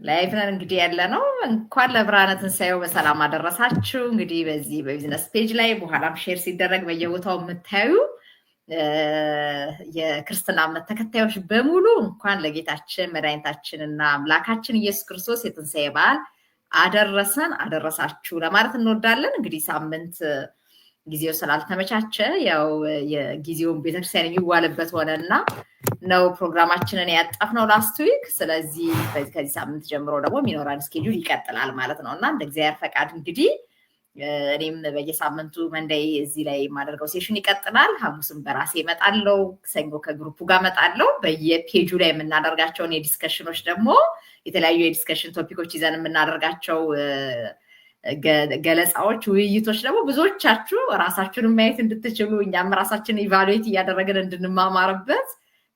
ላይፍ ነን እንግዲህ ያለ ነው። እንኳን ለብርሃነ ትንሣኤው በሰላም አደረሳችሁ። እንግዲህ በዚህ በቢዝነስ ፔጅ ላይ በኋላም ሼር ሲደረግ በየቦታው የምታዩ የክርስትና እምነት ተከታዮች በሙሉ እንኳን ለጌታችን መድኃኒታችንና አምላካችን ኢየሱስ ክርስቶስ የትንሣኤ በዓል አደረሰን አደረሳችሁ ለማለት እንወዳለን። እንግዲህ ሳምንት ጊዜው ስላልተመቻቸ ያው የጊዜውን ቤተክርስቲያን የሚዋልበት ሆነና ነው ፕሮግራማችንን ያጣፍነው ላስት ዊክ። ስለዚህ ከዚህ ሳምንት ጀምሮ ደግሞ የሚኖረን ስኬጁል ይቀጥላል ማለት ነው እና እንደ እግዚአብሔር ፈቃድ እንግዲህ እኔም በየሳምንቱ መንደይ እዚህ ላይ የማደርገው ሴሽን ይቀጥላል። ሐሙስም በራሴ እመጣለሁ፣ ሰኞ ከግሩፑ ጋር እመጣለሁ። በየፔጁ ላይ የምናደርጋቸውን የዲስከሽኖች ደግሞ የተለያዩ የዲስከሽን ቶፒኮች ይዘን የምናደርጋቸው ገለጻዎች፣ ውይይቶች ደግሞ ብዙዎቻችሁ ራሳችሁን ማየት እንድትችሉ እኛም ራሳችንን ኢቫሉዌት እያደረግን እንድንማማርበት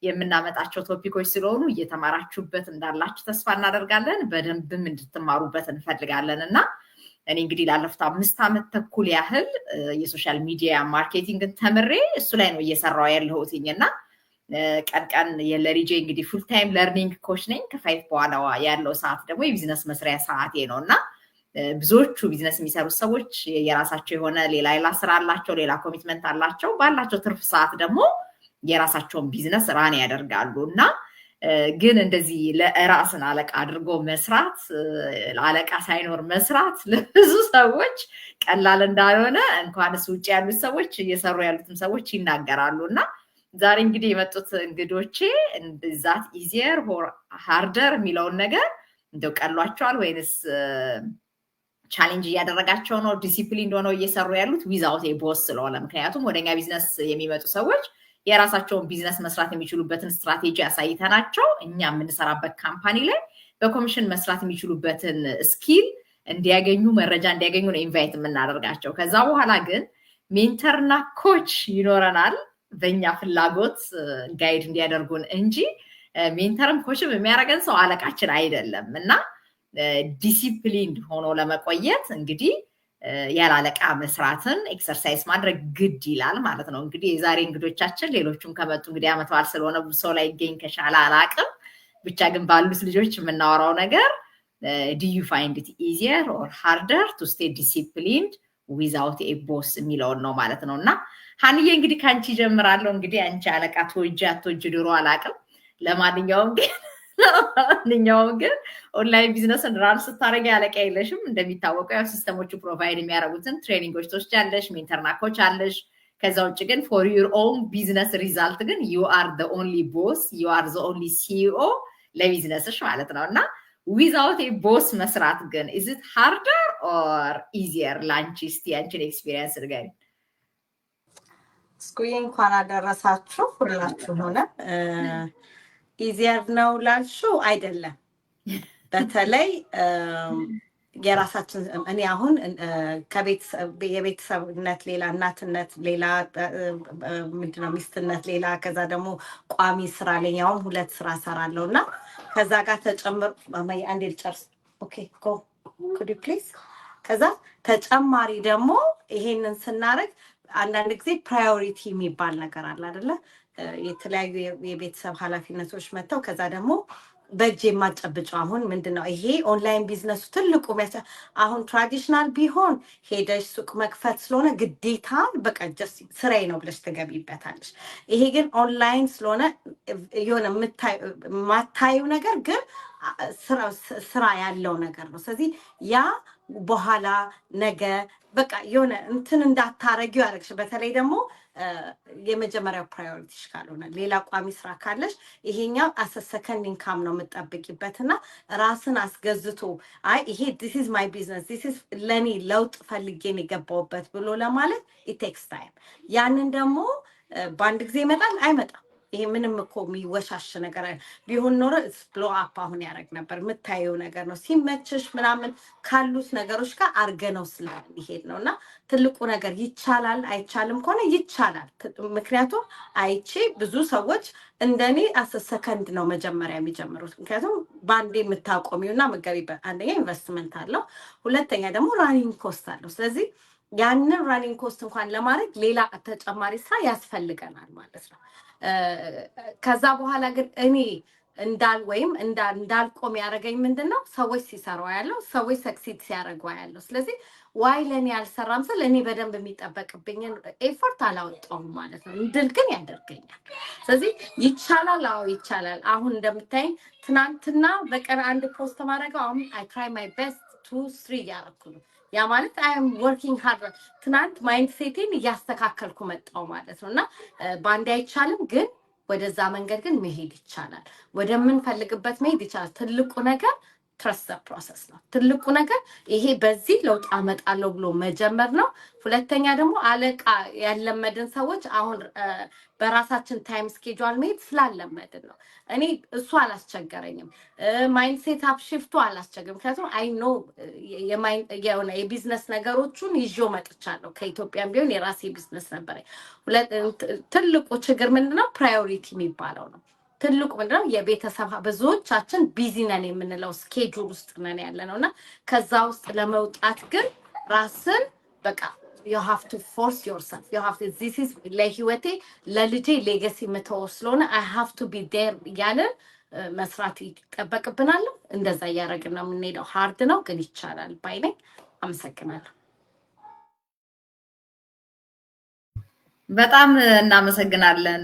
የምናመጣቸው ቶፒኮች ስለሆኑ እየተማራችሁበት እንዳላችሁ ተስፋ እናደርጋለን። በደንብም እንድትማሩበት እንፈልጋለን እና እኔ እንግዲህ ላለፉት 5 ዓመት ተኩል ያህል የሶሻል ሚዲያ ማርኬቲንግን ተምሬ እሱ ላይ ነው እየሰራው ያለሁትኝ እና ቀን የለሪጄ እንግዲህ ፉል ታይም ለርኒንግ ኮች ነኝ። ከ5 በኋላ ያለው ሰዓት ደግሞ የቢዝነስ መስሪያ ሰዓቴ ነው እና ብዙዎቹ ቢዝነስ የሚሰሩ ሰዎች የራሳቸው የሆነ ሌላ ስራ አላቸው፣ ሌላ ኮሚትመንት አላቸው። ባላቸው ትርፍ ሰዓት ደግሞ የራሳቸውን ቢዝነስ ራን ያደርጋሉ እና ግን እንደዚህ ለራስን አለቃ አድርጎ መስራት፣ አለቃ ሳይኖር መስራት ለብዙ ሰዎች ቀላል እንዳልሆነ እንኳንስ ውጭ ያሉት ሰዎች እየሰሩ ያሉትም ሰዎች ይናገራሉ እና ዛሬ እንግዲህ የመጡት እንግዶቼ ዛት ኢዚየር ኦር ሃርደር የሚለውን ነገር እንደው ቀሏቸዋል ወይንስ ቻሌንጅ እያደረጋቸው ነው፣ ዲሲፕሊን ሆነው እየሰሩ ያሉት ዊዛውት ቦስ ስለሆነ። ምክንያቱም ወደኛ ቢዝነስ የሚመጡ ሰዎች የራሳቸውን ቢዝነስ መስራት የሚችሉበትን ስትራቴጂ አሳይተናቸው እኛ የምንሰራበት ካምፓኒ ላይ በኮሚሽን መስራት የሚችሉበትን ስኪል እንዲያገኙ መረጃ እንዲያገኙ ነው ኢንቫይት የምናደርጋቸው። ከዛ በኋላ ግን ሜንተርና ኮች ይኖረናል በእኛ ፍላጎት ጋይድ እንዲያደርጉን እንጂ ሜንተርም ኮችም የሚያደርገን ሰው አለቃችን አይደለም እና ዲሲፕሊን ሆኖ ለመቆየት እንግዲህ ያላለቃ መስራትን ኤክሰርሳይዝ ማድረግ ግድ ይላል ማለት ነው። እንግዲህ የዛሬ እንግዶቻችን ሌሎቹም ከመጡ እንግዲህ ዓመት በዓል ስለሆነ ሰው ላይ ይገኝ ከቻለ አላቅም፣ ብቻ ግን ባሉት ልጆች የምናወራው ነገር do you find it easier or harder to stay disciplined without a boss የሚለውን ነው ማለት ነው። እና ሀንዬ እንግዲህ ከአንቺ ጀምራለሁ። እንግዲህ አንቺ አለቃ ተወጂ አትወጂ ድሮ አላቅም። ለማንኛውም ግን ኦንላይን ቢዝነስን ራን ስታደርጊ አለቃ የለሽም። እንደሚታወቀው ያው ሲስተሞቹ ፕሮቫይድ የሚያደርጉትን ትሬኒንጎች ትወስጃለሽ፣ ሜንተርና ኮች አለሽ። ከዛ ውጭ ግን ፎር ዩር ኦን ቢዝነስ ሪዛልት ግን ዩ አር ዘ ኦንሊ ቦስ፣ ዩ አር ዘ ኦንሊ ሲኢኦ ለቢዝነስሽ ማለት ነው። እና ዊዛውት ኤ ቦስ መስራት ግን ኢዝ ኢት ሃርደር ኦር ኢዚየር ላንቺ? እስቲ አንቺን ኤክስፒሪየንስ ንገሪኝ። እስኩዬ እንኳን አደረሳችሁ ሁላችሁ ሆነ ኢዚየር ነው ላልሽው አይደለም። በተለይ የራሳችን እኔ አሁን የቤተሰብነት ሌላ፣ እናትነት ሌላ፣ ምንድነው ሚስትነት ሌላ፣ ከዛ ደግሞ ቋሚ ስራ ለኛውም 2 ስራ ሰራለሁ እና ከዛ ጋር ተጨምሮ አንዴ ልጨርስ። ኦኬ ጎ ኩድ ዩ ፕሊዝ። ከዛ ተጨማሪ ደግሞ ይሄንን ስናደርግ አንዳንድ ጊዜ ፕራዮሪቲ የሚባል ነገር አለ አይደለ? የተለያዩ የቤተሰብ ኃላፊነቶች መጥተው ከዛ ደግሞ በእጅ የማጨብጨው አሁን ምንድነው ይሄ ኦንላይን ቢዝነሱ ትልቁ አሁን ትራዲሽናል ቢሆን ሄደሽ ሱቅ መክፈት ስለሆነ ግዴታ በቃ ስራዬ ነው ብለሽ ትገቢበታለሽ። ይሄ ግን ኦንላይን ስለሆነ የሆነ የማታዩ ነገር ግን ስራ ያለው ነገር ነው። ስለዚህ ያ በኋላ ነገ በቃ የሆነ እንትን እንዳታረጊው ያደርግሽ። በተለይ ደግሞ የመጀመሪያው ፕራዮሪቲሽ ካልሆነ ሌላ ቋሚ ስራ ካለሽ ይሄኛው ሰከንድ ኢንካም ነው የምጠብቂበትና ራስን አስገዝቶ አይ ይሄ this is my business this is ለኔ ለውጥ ፈልጌን የገባውበት ብሎ ለማለት it takes time። ያንን ደግሞ በአንድ ጊዜ ይመጣል አይመጣም። ይሄ ምንም እኮ የሚወሻሽ ነገር ቢሆን ኖሮ ብሎ አፕ አሁን ያደርግ ነበር። የምታየው ነገር ነው ሲመችሽ ምናምን ካሉት ነገሮች ጋር አርገነው ስለሚሄድ ነው። እና ትልቁ ነገር ይቻላል አይቻልም ከሆነ ይቻላል። ምክንያቱም አይቼ ብዙ ሰዎች እንደኔ ሰከንድ ነው መጀመሪያ የሚጀምሩት። ምክንያቱም ባንዴ የምታቆሚውና መገቢበት አንደኛ ኢንቨስትመንት አለው፣ ሁለተኛ ደግሞ ራኒንግ ኮስት አለው። ስለዚህ ያንን ራኒንግ ኮስት እንኳን ለማድረግ ሌላ ተጨማሪ ስራ ያስፈልገናል ማለት ነው። ከዛ በኋላ ግን እኔ ወይም እንዳልቆም ያደረገኝ ምንድነው ሰዎች ሲሰሩ ያለው ሰዎች ሰክሲድ ሲያደርጉ ያለው። ስለዚህ ዋይ ለኔ አልሰራም ስል እኔ በደንብ የሚጠበቅብኝን ኤፈርት አላወጣውም ማለት ነው። እንድል ግን ያደርገኛል። ስለዚህ ይቻላል፣ አዎ ይቻላል። አሁን እንደምታይኝ ትናንትና በቀን አንድ ፖስት ማድረገው አሁን አይ ትራይ ማይ ቤስት 2-3 እያደረኩ ነው። ያ ማለት አይ አም ወርኪንግ ሃርድ። ትናንት ማይንድ ሴቴን እያስተካከልኩ መጣው ማለት ነው። እና በአንዴ አይቻልም ግን ወደዛ መንገድ ግን መሄድ ይቻላል። ወደምንፈልግበት መሄድ ይቻላል። ትልቁ ነገር ትረስት ፕሮሰስ ነው። ትልቁ ነገር ይሄ በዚህ ለውጥ አመጣለሁ ብሎ መጀመር ነው። ሁለተኛ ደግሞ አለቃ ያለመድን ሰዎች አሁን በራሳችን ታይም ስኬጁል መሄድ ስላለመድን ነው። እኔ እሱ አላስቸገረኝም። ማይንድሴት አፕ ሽፍቱ አላስቸገረም። ምክንያቱም አይ ኖ የሆነ የቢዝነስ ነገሮቹን ይዤው መጥቻለሁ። ከኢትዮጵያም ቢሆን የራሴ ቢዝነስ ነበረኝ። ትልቁ ችግር ምንድነው? ፕራዮሪቲ የሚባለው ነው። ትልቁ ምንድነው? የቤተሰብ ብዙዎቻችን ቢዚ ነን የምንለው ስኬጁል ውስጥ ነን ያለ ነው እና ከዛ ውስጥ ለመውጣት ግን ራስን በቃ you have to force yourself. You have to, this is ለህይወቴ ለልጄ ሌጋሲ የምተወው ስለሆነ I have to be there ያለን መስራት ይጠበቅብናል። እንደዛ እያደረግን ነው የምንሄደው። ሃርድ ነው ግን ይቻላል ባይ ነኝ። አመሰግናለሁ። በጣም እናመሰግናለን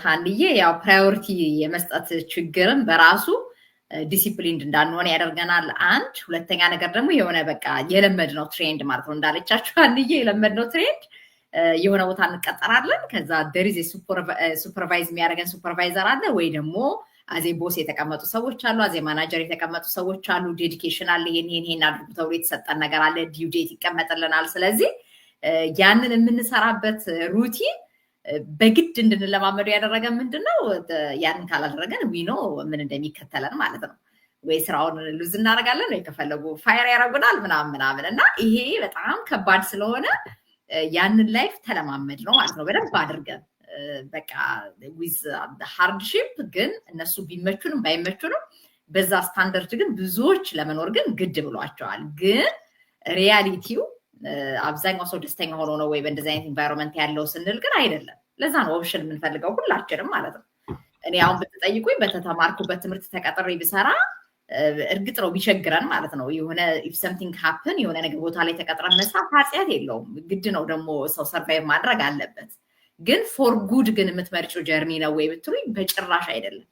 ሀንዬ። ያው ፕራዮሪቲ የመስጠት ችግርን በራሱ ዲሲፕሊን እንዳንሆን ያደርገናል። አንድ ሁለተኛ ነገር ደግሞ የሆነ በቃ የለመድነው ትሬንድ ማለት ነው። እንዳለቻችሁ ሀንዬ የለመድነው ትሬንድ የሆነ ቦታ እንቀጠራለን። ከዛ ደሪዝ ሱፐርቫይዝ የሚያደርገን ሱፐርቫይዘር አለ ወይ ደግሞ አዜ ቦስ የተቀመጡ ሰዎች አሉ፣ አዜ ማናጀር የተቀመጡ ሰዎች አሉ። ዴዲኬሽን አለ፣ ይሄን አድርጉ ተብሎ የተሰጠን ነገር አለ፣ ዲው ዴት ይቀመጥልናል። ስለዚህ ያንን የምንሰራበት ሩቲን በግድ እንድንለማመዱ ያደረገ ምንድነው? ያንን ካላደረገን ዊኖ ምን እንደሚከተለን ማለት ነው። ወይ ስራውን ሉዝ እናደርጋለን ወይ ከፈለጉ ፋየር ያደርጉናል ምናምን እና ይሄ በጣም ከባድ ስለሆነ ያንን ላይፍ ተለማመድ ነው ማለት ነው። በደንብ አድርገን በቃ ዊዝ ሃርድሺፕ ግን እነሱ ቢመቹንም ባይመቹንም በዛ ስታንዳርድ ግን ብዙዎች ለመኖር ግን ግድ ብሏቸዋል። ግን ሪያሊቲው አብዛኛው ሰው ደስተኛ ሆኖ ነው ወይ በእንደዚህ አይነት ኢንቫይሮንመንት ያለው ስንል ግን አይደለም። ለዛ ነው ኦፕሽን የምንፈልገው ሁላችንም ማለት ነው። እኔ አሁን ብትጠይቁኝ በተማርኩበት ትምህርት ተቀጥሬ ብሰራ እርግጥ ነው ቢቸግረን ማለት ነው። የሆነ ኢፍ ሰምቲንግ ሃፕን የሆነ ነገር ቦታ ላይ ተቀጥረን መስራት ኃጢአት የለውም። ግድ ነው ደግሞ ሰው ሰርቫይቭ ማድረግ አለበት። ግን ፎር ጉድ ግን የምትመርጪው ጀርኒ ነው ወይ ብትሉኝ በጭራሽ አይደለም።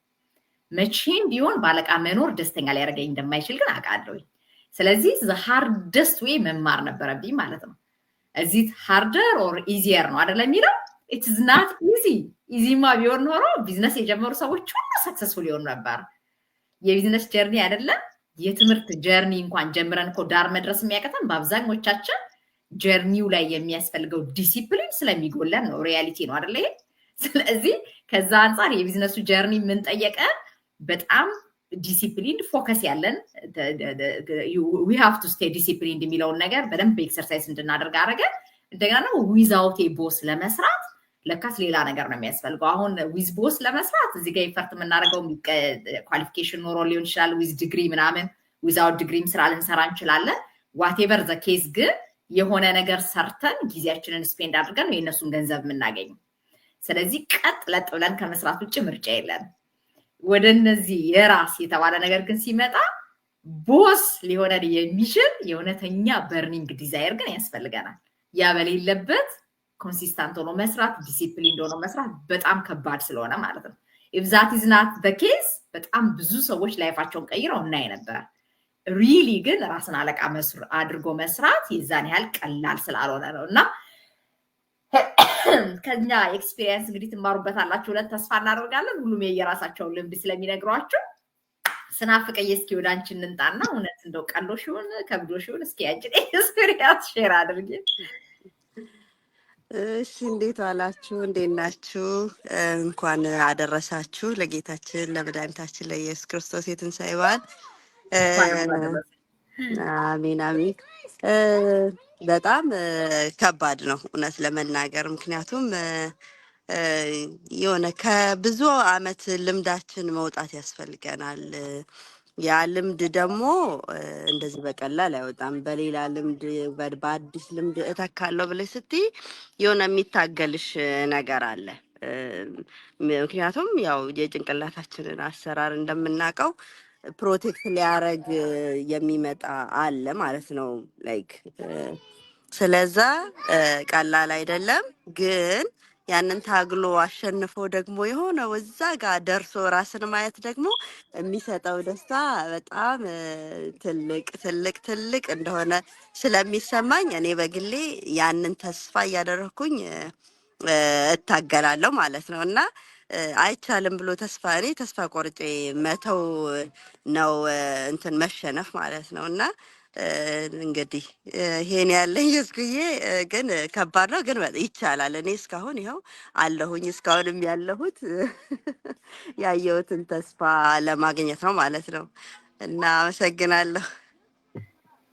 መቼም ቢሆን ባለቃ መኖር ደስተኛ ሊያደርገኝ እንደማይችል ግን አውቃለሁ። ስለዚህ ዘ ሃርደስት ዌይ መማር ነበረብኝ ማለት ነው። እዚህ ሃርደር ኦር ኢዚየር ነው አይደለም የሚለው። ኢትስ ናት ኢዚ። ኢዚማ ቢሆን ኖሮ ቢዝነስ የጀመሩ ሰዎች ሁሉ ሰክሰስፉል ይሆኑ ነበር። የቢዝነስ ጀርኒ አይደለም የትምህርት ጀርኒ እንኳን ጀምረን እኮ ዳር መድረስ የሚያቀተን በአብዛኞቻችን ጀርኒው ላይ የሚያስፈልገው ዲሲፕሊን ስለሚጎለን ነው። ሪያሊቲ ነው አይደለ? ስለዚህ ከዛ አንፃር የቢዝነሱ ጀርኒ ምን ጠየቀ? በጣም ዲሲፕሊን ፎከስ ያለን we have to stay disciplined የሚለውን ነገር በደንብ ኤክሰርሳይዝ እንድናደርግ አደረገ። እንደገና ደግሞ ዊዛውት ቦስ ለመስራት ለካስ ሌላ ነገር ነው የሚያስፈልገው። አሁን ዊዝ ቦስ ለመስራት እዚህ ጋር ኢፈርት የምናደርገው ኳሊፊኬሽን ኖሮ ሊሆን ይችላል፣ ዊዝ ዲግሪ ምናምን። ዊዛውት ዲግሪም ስራ ልንሰራ እንችላለን። ዋቴቨር ዘ ኬዝ ግን የሆነ ነገር ሰርተን ጊዜያችንን ስፔንድ አድርገን ነው የእነሱን ገንዘብ የምናገኘው። ስለዚህ ቀጥ ለጥ ብለን ከመስራት ውጭ ምርጫ የለን። ወደ እነዚህ የራስ የተባለ ነገር ግን ሲመጣ ቦስ ሊሆነን የሚችል የእውነተኛ በርኒንግ ዲዛይር ግን ያስፈልገናል። ያ በሌለበት ኮንሲስታንት ሆኖ መስራት፣ ዲሲፕሊን ሆኖ መስራት በጣም ከባድ ስለሆነ ማለት ነው። ኢፍ ዛት ኢዝ ናት ዘ ኬዝ በጣም ብዙ ሰዎች ላይፋቸውን ቀይረው እናይ ነበር። ሪሊ ግን ራስን አለቃ አድርጎ መስራት የዛን ያህል ቀላል ስላልሆነ ነው። እና ከኛ ኤክስፒሪየንስ እንግዲህ ትማሩበታላችሁ ብለን ተስፋ እናደርጋለን። ሁሉም የየራሳቸውን ልምድ ስለሚነግሯችሁ ስናፍቀኝ እስኪ ወደ አንቺ እንምጣና እውነት እንደው ቀሎሽ ይሁን ከብዶሽ ይሁን እስኪ ያጭን ኤክስፒሪየንስ ሼር አድርጊ። እሺ፣ እንዴት ዋላችሁ? እንዴት ናችሁ? እንኳን አደረሳችሁ ለጌታችን ለመድኃኒታችን ለኢየሱስ ክርስቶስ የትንሣኤ በዓል። አሜን አሜን። በጣም ከባድ ነው እውነት ለመናገር ምክንያቱም የሆነ ከብዙ አመት ልምዳችን መውጣት ያስፈልገናል። ያ ልምድ ደግሞ እንደዚህ በቀላል አይወጣም። በሌላ ልምድ በአዲስ ልምድ እተካለሁ ብለሽ ስትይ የሆነ የሚታገልሽ ነገር አለ። ምክንያቱም ያው የጭንቅላታችንን አሰራር እንደምናውቀው ፕሮቴክት ሊያረግ የሚመጣ አለ ማለት ነው ላይክ ስለዛ ቀላል አይደለም ግን ያንን ታግሎ አሸንፎ ደግሞ የሆነ እዛ ጋር ደርሶ ራስን ማየት ደግሞ የሚሰጠው ደስታ በጣም ትልቅ ትልቅ ትልቅ እንደሆነ ስለሚሰማኝ እኔ በግሌ ያንን ተስፋ እያደረኩኝ እታገላለሁ ማለት ነው እና አይቻልም ብሎ እኔ ተስፋ ቆርጬ መተው ነው እንትን መሸነፍ ማለት ነው እና እንግዲህ ይሄን ያለኝ እስኩዬ ግን ከባድ ነው ግን ይቻላል። እኔ እስካሁን ይኸው አለሁኝ እስካሁንም ያለሁት ያየሁትን ተስፋ ለማግኘት ነው ማለት ነው እና አመሰግናለሁ።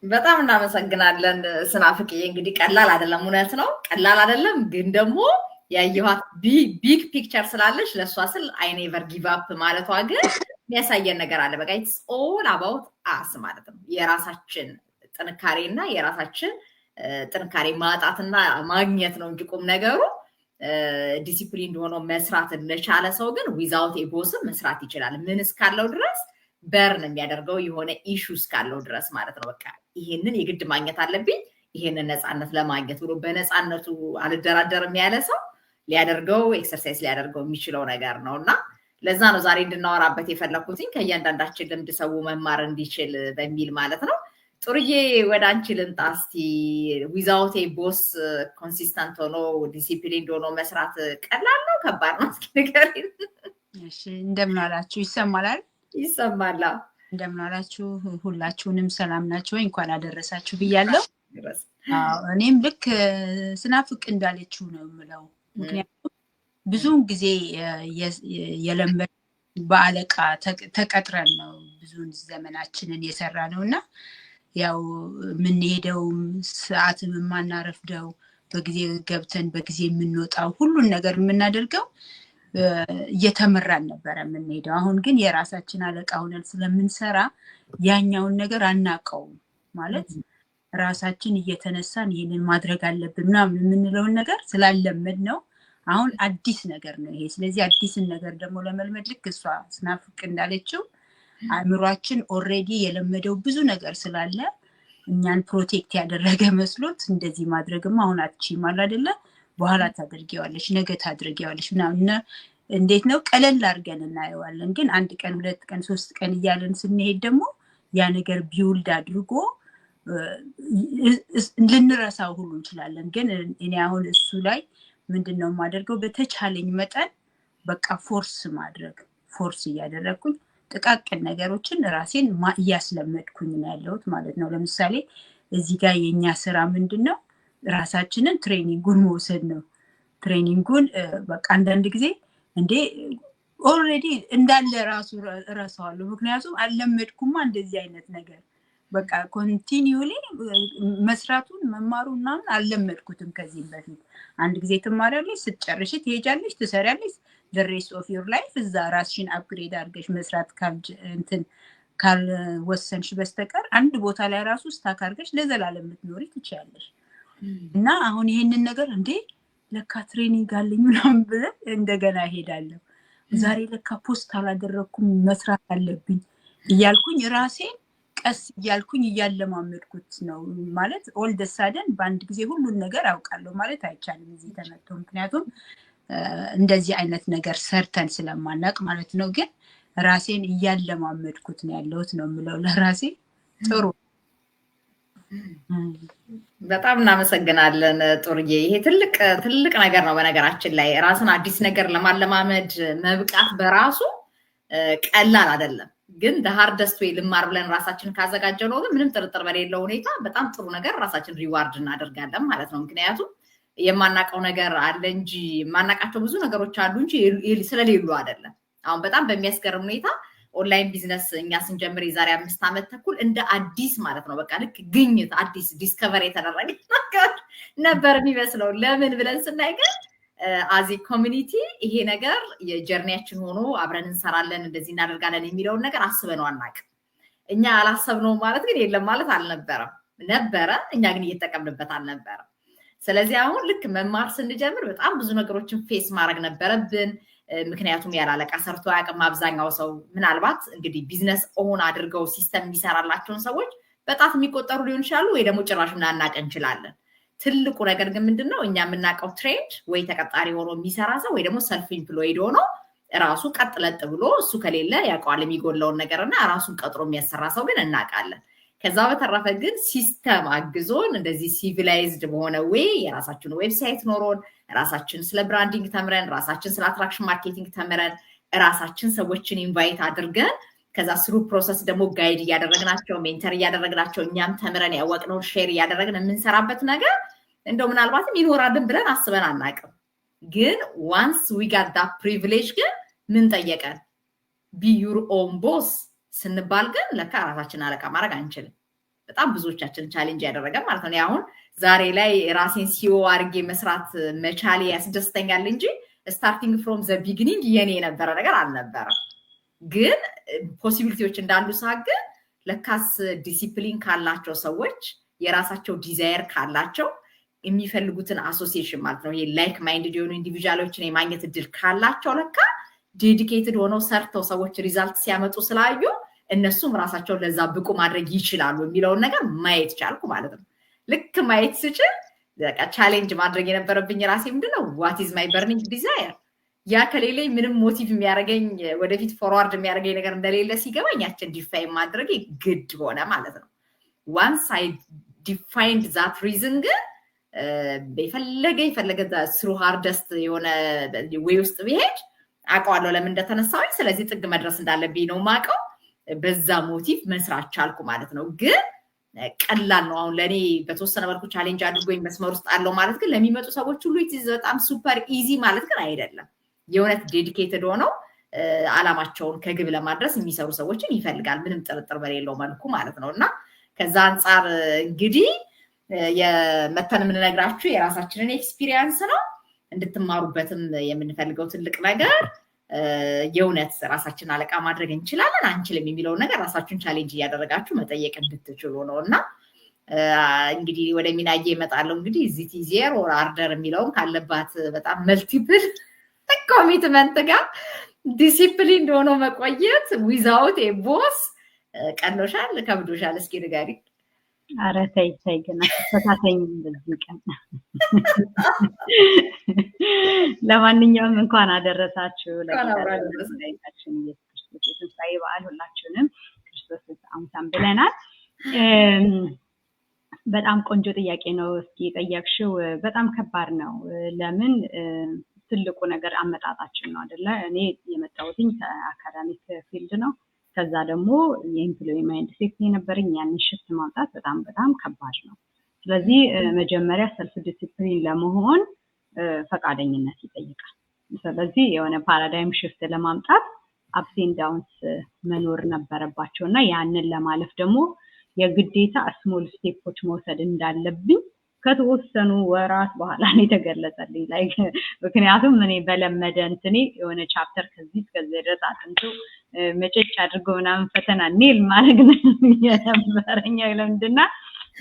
በጣም እናመሰግናለን ስናፍቅዬ። እንግዲህ ቀላል አይደለም፣ እውነት ነው ቀላል አይደለም። ግን ደግሞ ያየኋት ቢግ ፒክቸር ስላለች ለእሷ ስል አይ ኔቨር ጊቭ አፕ ማለቷ ግን የሚያሳየን ነገር አለ። በቃ ኢትስ ኦል አባውት አስ ማለት ነው። የራሳችን ጥንካሬና የራሳችን ጥንካሬ ማጣትና ማግኘት ነው እንጂ ቁም ነገሩ ዲሲፕሊን እንደሆነው መስራት ለቻለ ሰው ግን ዊዛውት ኤቦስም መስራት ይችላል። ምን እስካለው ድረስ በርን የሚያደርገው የሆነ ኢሹ እስካለው ድረስ ማለት ነው። በቃ ይሄንን የግድ ማግኘት አለብኝ ይሄንን ነፃነት ለማግኘት ብሎ በነፃነቱ አልደራደርም ያለ ሰው ሊያደርገው ኤክሰርሳይዝ ሊያደርገው የሚችለው ነገር ነው እና ለዛ ነው ዛሬ እንድናወራበት የፈለኩትኝ ከእያንዳንዳችን ልምድ ሰው መማር እንዲችል በሚል ማለት ነው። ጥሩዬ ወደ አንቺ ልምጣ እስቲ። ዊዛውት ቦስ ኮንሲስተንት ሆኖ ዲሲፕሊን ሆኖ መስራት ቀላል ነው ከባድ ነው? እስኪ ንገሪን። እሺ እንደምን አላችሁ? ይሰማላል? ይሰማላ። እንደምን አላችሁ? ሁላችሁንም ሰላም ናችሁ ወይ? እንኳን አደረሳችሁ ብያለሁ። እኔም ልክ ስናፍቅ እንዳለችው ነው የምለው። ምክንያቱም ብዙውን ጊዜ የለመድ በአለቃ ተቀጥረን ነው ብዙውን ዘመናችንን የሰራ ነው እና ያው የምንሄደውም ሰዓትም የማናረፍደው በጊዜ ገብተን በጊዜ የምንወጣው ሁሉን ነገር የምናደርገው እየተመራን ነበረ የምንሄደው። አሁን ግን የራሳችን አለቃ ሆነን ስለምንሰራ ያኛውን ነገር አናውቀውም ማለት ራሳችን እየተነሳን ይሄንን ማድረግ አለብን ምናምን የምንለውን ነገር ስላለመድ ነው። አሁን አዲስ ነገር ነው ይሄ። ስለዚህ አዲስን ነገር ደግሞ ለመልመድ ልክ እሷ ስናፍቅ እንዳለችው አእምሯችን ኦልሬዲ የለመደው ብዙ ነገር ስላለ እኛን ፕሮቴክት ያደረገ መስሎት እንደዚህ ማድረግማ አሁን አትችይም አይደለ በኋላ ታደርጊዋለሽ ነገ ታደርጊዋለሽ ምናምን እንዴት ነው ቀለል አድርገን እናየዋለን። ግን አንድ ቀን 2 ቀን 3 ቀን እያለን ስንሄድ ደግሞ ያ ነገር ቢውልድ አድርጎ ልንረሳው ሁሉ እንችላለን። ግን እኔ አሁን እሱ ላይ ምንድነው የማደርገው በተቻለኝ መጠን በቃ ፎርስ እያደረኩኝ ጥቃቅን ነገሮችን ራሴን እያስለመድኩኝ ነው ያለሁት ማለት ነው። ለምሳሌ እዚህ ጋር የኛ ስራ ምንድነው ራሳችንን ትሬኒንጉን መውሰድ ነው። ትሬኒንጉን በቃ አንዳንድ ጊዜ እንዴ ኦልሬዲ እንዳለ ራሱ እረሳዋለሁ። ምክንያቱም አልለመድኩማ እንደዚህ አይነት ነገር በቃ ኮንቲኒዩሊ መስራቱን መማሩን ምናምን አልለመድኩትም ከዚህ በፊት። አንድ ጊዜ ትማሪያለሽ፣ ስትጨርሺ ትሄጃለሽ፣ ትሰሪያለሽ። the rest of your life እዛ ራስሽን አፕግሬድ አድርገሽ መስራት ካልወሰንሽ በስተቀር አንድ ቦታ ላይ ራሱ ስታክ አድርገሽ ለዘላለም ልትኖሪ ትችያለሽ። እና አሁን ይሄንን ነገር እንዴ ለካ ትሬኒንግ አለኝ ምናምን ብለን እንደገና ሄዳለሁ። ዛሬ ለካ ፖስት አላደረኩም መስራት አለብኝ እያልኩኝ ራሴን ቀስ እያልኩኝ እያለማመድኩት ነው ማለት ኦል ደ ሳደን በአንድ ጊዜ ሁሉን ነገር አውቃለሁ ማለት አይቻልም እዚህ ተመጥቶ። ምክንያቱም እንደዚህ አይነት ነገር ሰርተን ስለማናቅ ማለት ነው። ግን ራሴን እያለማመድኩት ነው ያለሁት ነው የምለው ለራሴ። ጥሩ በጣም እናመሰግናለን ጥሩዬ። ይሄ ትልቅ ነገር ነው። በነገራችን ላይ ራስን አዲስ ነገር ለማለማመድ መብቃት በራሱ ቀላል አይደለም። ግን ሃርደስት ዌይ ልማር ብለን ራሳችንን ካዘጋጀነው ግን ምንም ጥርጥር በሌለው ሁኔታ በጣም ጥሩ ነገር ራሳችን ሪዋርድ እናደርጋለን ማለት ነው። ምክንያቱም የማናውቀው ነገር አለ እንጂ የማናውቃቸው ብዙ ነገሮች አሉ እንጂ ስለሌሉ አይደለም። አሁን በጣም በሚያስገርም ሁኔታ ኦንላይን ቢዝነስ እኛ ስንጀምር የዛሬ 5 ዓመት ተኩል እንደ አዲስ ማለት ነው በቃ ልክ ግኝት አዲስ ዲስከቨር የተደረገ ነገር ነበር የሚመስለው። ለምን ብለን ስናይ ግን አዚ ኮሚኒቲ ይሄ ነገር የጀርኒያችን ሆኖ አብረን እንሰራለን እንደዚህ እናደርጋለን የሚለውን ነገር አስበነው አናውቅም። እኛ አላሰብነው ማለት ግን የለም ማለት አልነበረም። ነበረ፣ እኛ ግን እየተጠቀምንበት አልነበረም። ስለዚህ አሁን ልክ መማር ስንጀምር በጣም ብዙ ነገሮችን ፌስ ማድረግ ነበረብን። ምክንያቱም ያላለቃ ሰርቶ አያውቅም አብዛኛው ሰው። ምናልባት እንግዲህ ቢዝነስ ኦን አድርገው ሲስተም የሚሰራላቸውን ሰዎች በጣት የሚቆጠሩ ሊሆን ይችላሉ፣ ወይ ደግሞ ጭራሽ እናናቅ እንችላለን። ትልቁ ነገር ግን ምንድነው እኛ የምናውቀው ትሬንድ ወይ ተቀጣሪ ሆኖ የሚሰራ ሰው ወይ ደግሞ ሰልፍ ኢምፕሎይድ ሆኖ ራሱ ቀጥለጥ ብሎ እሱ ከሌለ ያውቀዋል የሚጎለውን ነገርና ራሱን ቀጥሮ የሚያሰራ ሰው ግን እናውቃለን። ከዛ በተረፈ ግን ሲስተም አግዞን እንደዚህ ሲቪላይዝድ በሆነ ወይ የራሳችን ዌብሳይት ኖሮን ራሳችን ስለ ብራንዲንግ ተምረን ራሳችን ስለ አትራክሽን ማርኬቲንግ ተምረን ራሳችን ሰዎችን ኢንቫይት አድርገን ከዛ ስሩ ፕሮሰስ ደግሞ ጋይድ እያደረግናቸው ሜንተር እያደረግናቸው እኛም ተምረን ያወቅነውን ሼር እያደረግን የምንሰራበት ነገር እንደው ምናልባትም ይኖራልን ብለን አስበን አናውቅም። ግን ዋንስ ዊ ጋት ዳት ፕሪቪሌጅ ግን ምን ጠየቀን? ቢ ዩር ኦን ቦስ ስንባል ግን ለካ ራሳችን አለቃ ማድረግ አንችልም። በጣም ብዙዎቻችን ቻሌንጅ ያደረገን ማለት ነው። አሁን ዛሬ ላይ ራሴን ሲኦ አድርጌ መስራት መቻሌ ያስደስተኛል እንጂ ስታርቲንግ ፍሮም ዘ ቢግኒንግ የኔ የነበረ ነገር አልነበረም። ግን ፖሲቢሊቲዎች እንዳሉ ሳገ ለካስ ዲሲፕሊን ካላቸው ሰዎች የራሳቸው ዲዛይር ካላቸው የሚፈልጉትን አሶሲዬሽን ማለት ነው ላይክ ማይንድድ የሆኑ ኢንዲቪጁዋሎችን የማግኘት እድል ካላቸው ለካ ዴዲኬትድ ሆነው ሰርተው ሰዎች ሪዛልት ሲያመጡ ስላዩ እነሱም ራሳቸውን ለዛ ብቁ ማድረግ ይችላሉ የሚለውን ነገር ማየት ቻልኩ ማለት ነው። ልክ ማየት ስችል በቃ ቻሌንጅ ማድረግ የነበረብኝ ራሴ ምንድነው ዋት ኢዝ ማይ በርኒንግ ዲዛይር ያ ከሌለ ምንም ሞቲቭ የሚያደርገኝ ወደፊት ፎርዋርድ የሚያደርገኝ ነገር እንደሌለ ሲገባኝ ያችን ዲፋይን ማድረግ ግድ ሆነ ማለት ነው። ዋንስ አይ ዲፋይንድ ዛት ሪዝን ግን የፈለገ ስሩ ሃርደስት የሆነ ወይ ውስጥ ቢሄድ አውቀዋለሁ ለምን እንደተነሳሁኝ። ስለዚህ ጥግ መድረስ እንዳለብኝ ነው ማውቀው። በዛ ሞቲቭ መስራት ቻልኩ ማለት ነው። ግን ቀላል ነው አሁን ለኔ በተወሰነ መልኩ ቻሌንጅ አድርጎኝ መስመር ውስጥ አለው ማለት ግን ለሚመጡ ሰዎች ሁሉ ኢት ኢዝ በጣም ሱፐር ኢዚ ማለት ግን አይደለም። የእውነት ዴዲኬትድ ሆነው አላማቸውን ከግብ ለማድረስ የሚሰሩ ሰዎችን ይፈልጋል ምንም ጥርጥር በሌለው መልኩ ማለት ነው። እና ከዛ አንፃር እንግዲህ የመተን የምንነግራችሁ የራሳችንን ኤክስፒሪየንስ ነው እንድትማሩበትም የምንፈልገው ትልቅ ነገር የእውነት ራሳችን አለቃ ማድረግ እንችላለን አንችልም የሚለውን ነገር ራሳችሁን ቻሌንጅ እያደረጋችሁ መጠየቅ እንድትችሉ ነው። እና እንግዲህ ወደ ሚናዬ እመጣለሁ። እንግዲህ ዚት ኢዚየር ኦር ሃርደር የሚለውን ካለባት በጣም መልቲፕል ኮሚትመንት ጋር ዲሲፕሊን ሆኖ መቆየት ዊዛውት ኤ ቦስ ቀሎሻል ከብዶሻል? እስኪ ንገሪ። ኧረ ተይ ግን አትፈታተኝ እንደዚህ ቀን። ለማንኛውም እንኳን አደረሳችሁ ለጌታችን ኢየሱስ ክርስቶስ የትንሣኤ በዓል። ሁላችሁንም ክርስቶስ አምሳም ብለናል። በጣም ቆንጆ ጥያቄ ነው እስኪ ጠየቅሽው። በጣም ከባድ ነው። ለምን ትልቁ ነገር አመጣጣችን ነው አይደለ? እኔ የመጣሁትኝ ከአካዳሚክ ፊልድ ነው። ከዛ ደግሞ የኤምፕሎይ ማይንድ ሴት የነበረኝ ያንን ሽፍት ማምጣት በጣም ከባድ ነው። ስለዚህ መጀመሪያ ሰልፍ ዲሲፕሊን ለመሆን ፈቃደኝነት ይጠይቃል። ስለዚህ የሆነ ፓራዳይም ሽፍት ለማምጣት አፕስ ኤንድ ዳውንስ መኖር ነበረባቸው እና ያንን ለማለፍ ደግሞ የግዴታ ስሞል ስቴፖች መውሰድ እንዳለብኝ ከተወሰኑ ወራት በኋላ ነው የተገለጸልኝ። ላይክ ምክንያቱም እኔ በለመደ እንትኔ የሆነ ቻፕተር ከዚህ እስከዚህ ድረስ አጥንቶ መጨጭ አድርጎ ምናምን ፈተና ኔል ማድረግ ነው የነበረኝ። ለምንድና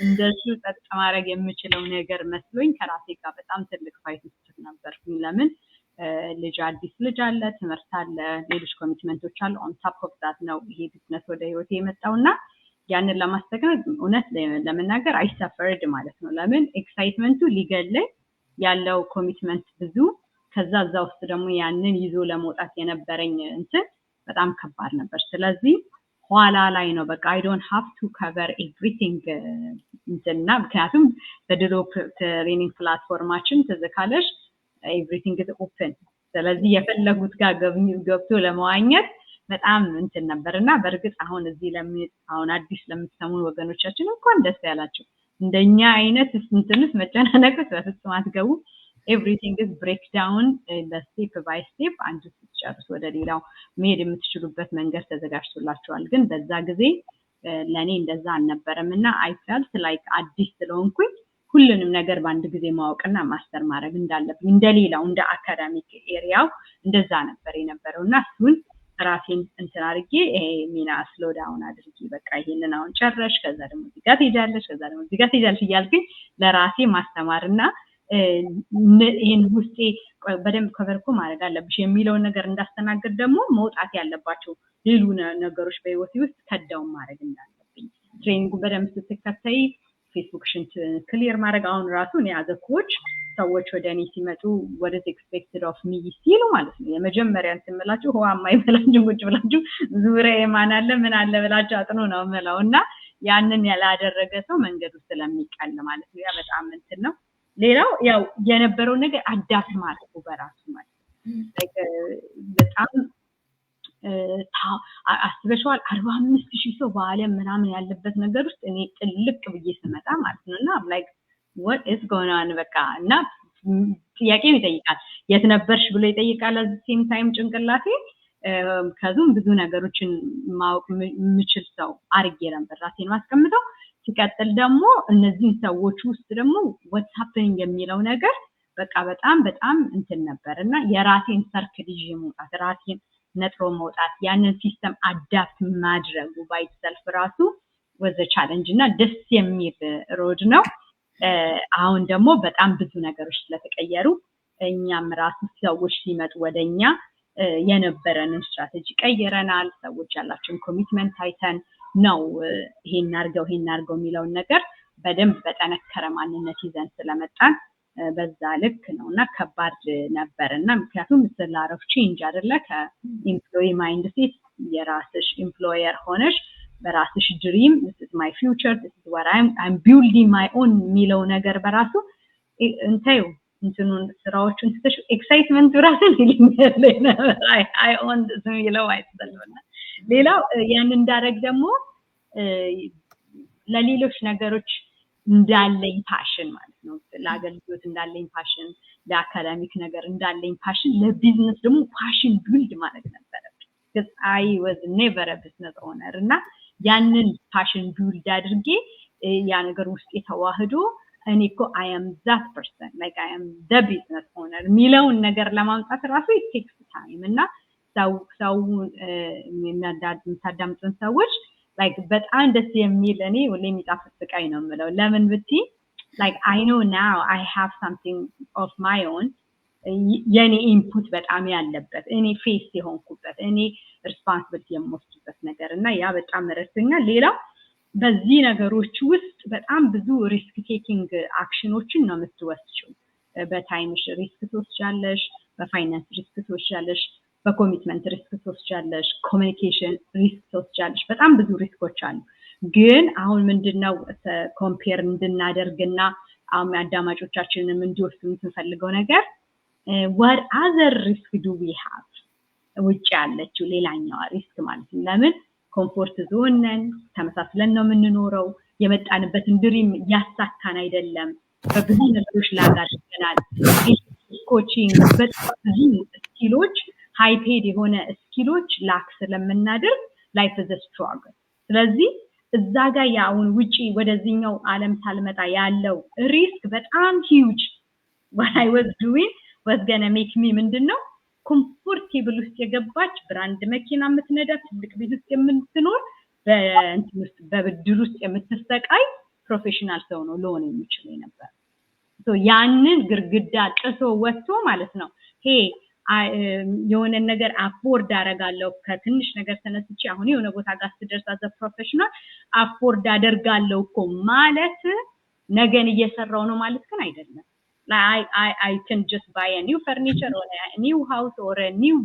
እንደሱ ጸጥ ማድረግ የምችለው ነገር መስሎኝ ከራሴ ጋር በጣም ትልቅ ፋይት ውስጥ ነበርኩኝ። ለምን ልጅ አዲስ ልጅ አለ፣ ትምህርት አለ፣ ሌሎች ኮሚትመንቶች አሉ። ኦን ታፕ ኦፍ ዛት ነው ይሄ ቢዝነስ ወደ ህይወቴ የመጣውና ያንን ለማስተካከል እውነት ለመናገር አይሰፈርድ ማለት ነው። ለምን ኤክሳይትመንቱ ሊገለኝ ያለው ኮሚትመንት ብዙ፣ ከዛ እዛ ውስጥ ደግሞ ያንን ይዞ ለመውጣት የነበረኝ እንትን በጣም ከባድ ነበር። ስለዚህ ኋላ ላይ ነው በቃ I don't have to cover everything እንትና ምክንያቱም በድሮ ትሬኒንግ ፕላትፎርማችን ተዘካለሽ everything is open። ስለዚህ የፈለጉት ጋር ገብቶ ለማዋኘት በጣም እንትን ነበርና በርግጥ አሁን እዚህ አሁን አዲስ ለምትሰሙን ወገኖቻችን እንኳን ደስ ያላችሁ። እንደኛ አይነት እንትንስ መጨናነቅስ በፍጹም አትገቡ። everything is breakdown the step by step አንድ ስትጨርሱ ወደ ሌላው መሄድ የምትችሉበት መንገድ ተዘጋጅቶላችኋል። ግን በዛ ጊዜ ለኔ እንደዛ አልነበረምና I felt like አዲስ ስለሆንኩኝ ሁሉንም ነገር በአንድ ጊዜ ማወቅና ማስተር ማድረግ እንዳለብኝ እንደሌላው እንደ አካዳሚክ ኤሪያው እንደዛ ነበር የነበረውና እሱን ራሴን እንትን አድርጌ ሚና ስሎ ዳውን አድርጌ በቃ ይሄንን አሁን ጨረሽ ከዛ ደግሞ እዚህ ጋር ትሄጃለሽ ከዛ ደግሞ እዚህ ጋር ትሄጃለሽ እያልኩኝ ለራሴ ማስተማርና ይሄን ውስጤ በደንብ ከቨርኮ ማድረግ አለብሽ የሚለውን ነገር እንዳስተናግድ ደግሞ መውጣት ያለባቸው ሌሉ ነገሮች በህይወቴ ውስጥ ከዳው ማድረግ እንዳለብኝ ትሬኒንጉ በደንብ ስትከታይ ፌስቡክሽን ክሊር ማድረግ አሁን ራሱ እኔ አዘ ኮች ሰዎች ወደ እኔ ሲመጡ what is expected of me ሲሉ ማለት ነው የመጀመሪያ እንትምላችሁ ሆአማይ ብላችሁ ቁጭ ብላችሁ ዙሪያ ማን አለ ምን አለ ብላችሁ አጥኑ ነው መላውና ያንን ያላደረገ ሰው መንገዱ ስለሚቀል ማለት ነው ያ በጣም እንትን ነው ሌላው ያው የነበረው ነገር አዳፕት ማድረግ በራሱ ማለት በጣም አስበሽዋል 45000 ሰው በአለም ምናምን ያለበት ነገር ውስጥ እኔ ጥልቅ ብዬ ስመጣ ማለት ነውና like what is going on በቃ እና ጥያቄም ይጠይቃል የት ነበርሽ ብሎ ይጠይቃል at the same time ጭንቅላቴ ከዙም ብዙ ነገሮችን ማወቅ ምችል ሰው አርጌ ነበር ራሴን ማስቀምጠው ሲቀጥል ደግሞ እነዚህ ሰዎች ውስጥ ደግሞ what's happening የሚለው ነገር በቃ በጣም እንትን ነበርና የራሴን ሰርክል ይዤ መውጣት ራሴን ነጥሮ መውጣት ያንን ሲስተም አዳፕት ማድረጉ ባይሰልፍ ራሱ was a challenge እና ደስ የሚል ሮድ ነው አሁን ደግሞ በጣም ብዙ ነገሮች ስለተቀየሩ እኛም ራሱ ሰዎች ሲመጡ ወደኛ የነበረንን ስትራቴጂ ቀየረናል ሰዎች ያላቸውን ኮሚትመንት አይተን ነው ይሄን አርገው የሚለውን ነገር በደንብ በተነከረ ማንነት ይዘን ስለመጣን በዛ ልክ ነውና ከባድ ነበርና ምክንያቱም ስለላረፍ ቼንጅ አይደለ ከኢምፕሎይ ማይንድ ሴት የራስሽ ኢምፕሎየር ሆነሽ በራስሽ ድሪም this is my future this is what I'm building my own ሚለው ነገር በራሱ እንታዩ እንትኑን ስራዎችን ተሽ ኤክሳይትመንት ራስን ይልኛል I own this ሚለው አይተሰለና ሌላው ያን እንዳረግ ደግሞ ለሌሎች ነገሮች እንዳለኝ ፓሽን ማለት ነው ለአገልግሎት እንዳለኝ ፓሽን ለአካዳሚክ ነገር እንዳለኝ ፓሽን ለቢዝነስ ደግሞ ፓሽን ቢልድ ማለት ነበር because I was never a business owner እና ያንን ፓሽን ቢልድ አድርጌ ያ ነገር ውስጥ የተዋህዶ እኔ እኮ I am that person like I am the business owner ሚለውን ነገር ለማምጣት ራሱ it takes time እና ሰው የሚታዳምጡን ሰዎች like በጣም ደስ የሚል እኔ ሁሌ የሚጣፍጥ ስቃይ ነው የምለው ለምን ብቲ like I know now I have something of my own የኔ ኢንፑት በጣም ያለበት እኔ ፌስ የሆንኩበት እኔ ሪስፖንሲቢሊቲ የምወስድበት ነገር እና ያ በጣም ረድቶኛል ሌላ በዚህ ነገሮች ውስጥ በጣም ብዙ ሪስክ ቴኪንግ አክሽኖችን ነው የምትወስጂው በታይምሽ ሪስክ ትወስጃለሽ በፋይናንስ ሪስክ ትወስጃለሽ በኮሚትመንት ሪስክ ትወስጃለሽ ኮሙኒኬሽን ሪስክ ትወስጃለሽ በጣም ብዙ ሪስኮች አሉ ግን አሁን ምንድነው ኮምፔር እንድናደርግና አሁን አዳማጮቻችንንም እንዲወስዱ የምንፈልገው ነገር what other risk do we have ውጭ ያለችው ሌላኛው ሪስክ ማለት ነው ለምን ኮምፎርት ዞን ነን ተመሳስለን ነው የምንኖረው የመጣንበትን ድሪም ያሳካን አይደለም በብዙ ነገሮች ላጋርተናል ኮቺንግ በጣም ብዙ ስኪሎች ሃይ ፔድ የሆነ ስኪሎች ላክ ስለምናደርግ ላይፍ ኢዝ a struggle ስለዚህ እዛ ጋር ያውን ውጪ ወደዚህኛው ዓለም ሳልመጣ ያለው ሪስክ በጣም huge what I was doing was gonna make me ምንድነው ኮምፎርቴብል ውስጥ የገባች ብራንድ መኪና የምትነዳ ትልቅ ቤት ውስጥ የምትኖር በእንትን ውስጥ በብድር ውስጥ የምትሰቃይ ፕሮፌሽናል ሰው ነው ለሆነ የሚችለው ነበር ሶ ያንን ግርግዳ ጥሶ ወጥቶ ማለት ነው የሆነ ነገር አፎርድ አደርጋለሁ ከትንሽ ነገር ተነስቼ አሁን የሆነ ቦታ ጋር ስደርስ አዘ ፕሮፌሽናል አፎርድ አደርጋለሁ እኮ ማለት ነገን እየሰራው ነው ማለት ግን አይደለም I can just buy a new furniture or a new house or a new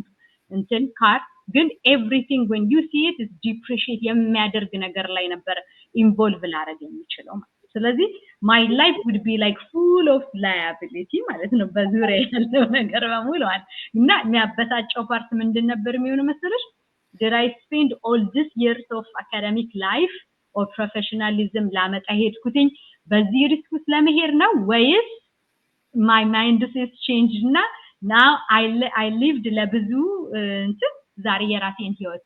car ግን everything when you see it is depreciate የሚያደርግ ነገር ላይ ነበር ኢንቮልቭ ላደርግ የሚችለው ስለዚህ my life would be like full of liability ማለት ነው በዙሪያ ያለው ነገር በሙሉ እና የሚያበሳጨው ፓርት ምንድን ነበር የሚሆነው መሰለሽ did I spend all this years of academic life or professionalism ላመጣ ሄድኩትኝ በዚህ ሪስክ ውስጥ ለመሄድ ነው ወይስ my mind is changed now I lived ለብዙ ዛሬ የራሴን ህይወት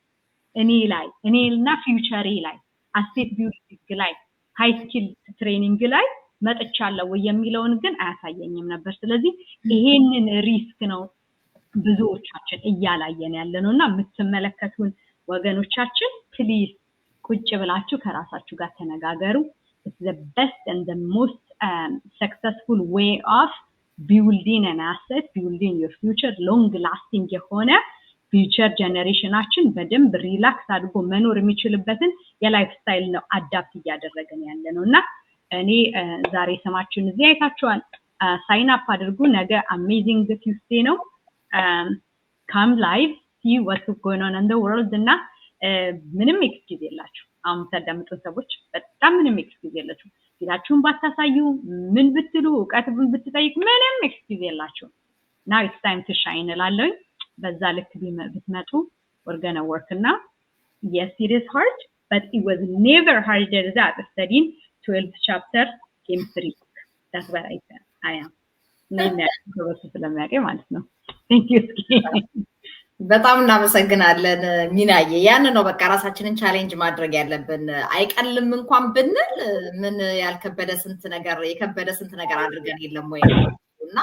እኔና ፊውቸሬ ላይ አሴት ቢልዲንግ ላይ ሃይ ስኪል ትሬኒንግ ላይ መጥቻለሁ የሚለውን ግን አያሳየኝም ነበር ስለዚህ ይሄንን ሪስክ ነው ብዙዎቻችን እያላየን ያለነውና የምትመለከቱን ወገኖቻችን ፕሊዝ ቁጭ ብላችሁ ከራሳችሁ ጋር ተነጋገሩ it's the best and the most successful way of building an asset, building your future, long lasting የሆነ future generationችን በደንብ ሪላክስ አድርጎ መኖር የሚችልበትን የላይፍ ስታይል ነው አዳፕት እያደረገን ያለነውና እኔ ዛሬ ሰማችሁን እዚህ አይታችኋል ሳይን አፕ አድርጉ ነገ amazing Tuesday ነው come live see what's going on in the world እና ምንም ኤክስኪውዝ የላችሁ አሁን ተደምጡ ሰዎች በጣም ምንም ኤክስኪውዝ የላችሁ ፊታችሁን ባታሳዩ ምን ብትሉ ዕውቀት ብትጠይቁ ምንም ኤክስኪውዝ የላችሁ now it's time to shine እላለሁ በዛ ልክ ብትመጡ we're going to work now yes it is hard but it was never harder than studying 12 chapters chemistry that's what I am ነኝ ስለማያውቀኝ ማለት ነው thank you በጣም እናመሰግናለን ሚናዬ ያን ነው በቃ ራሳችንን ቻሌንጅ ማድረግ ያለብን አይቀልም እንኳን ብንል ምን ያልከበደ ስንት ነገር የከበደ ስንት ነገር አድርገን የለም ወይ ነውና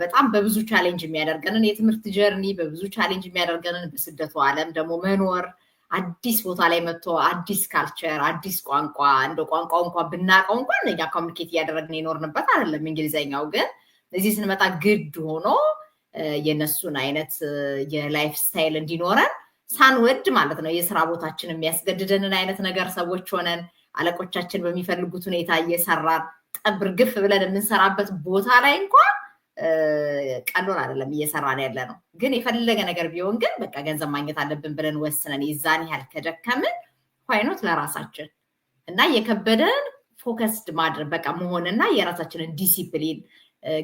በጣም በብዙ ቻሌንጅ የሚያደርገንን የትምህርት ጀርኒ በብዙ ቻሌንጅ የሚያደርገንን በስደቱ ዓለም ደግሞ መኖር አዲስ ቦታ ላይ መጥቶ አዲስ ካልቸር አዲስ ቋንቋ እንደ ቋንቋው እንኳን ብናቀው እንኳን እኛ ኮሙኒኬት ያደረግን ይኖርንበት አይደለም እንግሊዘኛው ግን እዚህ ስንመጣ ግድ ሆኖ የነሱን አይነት የላይፍ ስታይል እንዲኖረን ሳንወድ ማለት ነው የሥራ ቦታችን የሚያስገድደንን አይነት ነገር ሰዎች ሆነን አለቆቻችን በሚፈልጉት ሁኔታ እየሰራን ጠብር ግፍ ብለን የምንሰራበት ቦታ ላይ እንኳን ቀሎን አይደለም እየሰራን ያለ ነው ግን የፈለገ ነገር ቢሆን ግን በቃ ገንዘብ ማግኘት አለብን ብለን ወስነን ይዛን ያህል ከደከምን ፋይኖት ለራሳችን እና የከበደን ፎከስድ ማድረግ በቃ መሆንና የራሳችንን ዲሲፕሊን